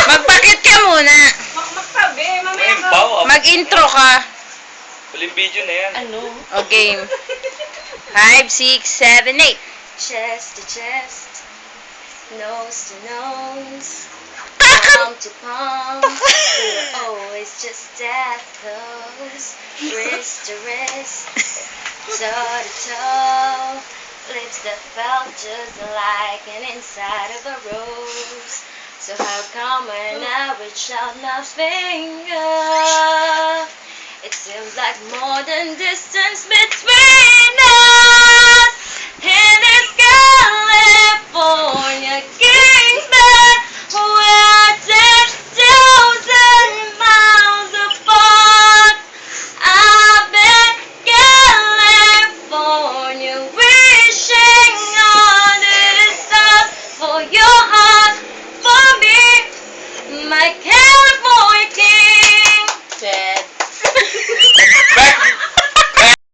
Magpakit ka muna. Magtabi, mamaya ka. Mag-intro ka. Huling video na yan. Ano? O game. 5, 6, 7, 8. Chest to chest, nose to nose, palm to palm. We're always just as close, wrist to wrist, toe to toe. Lips that felt just like an inside of a rose. So how come when I reach out my finger, it seems like more than distance between us. In this California kingdom, we're 10,000 miles apart. I've been California, wishing on the stars for your heart, for me, my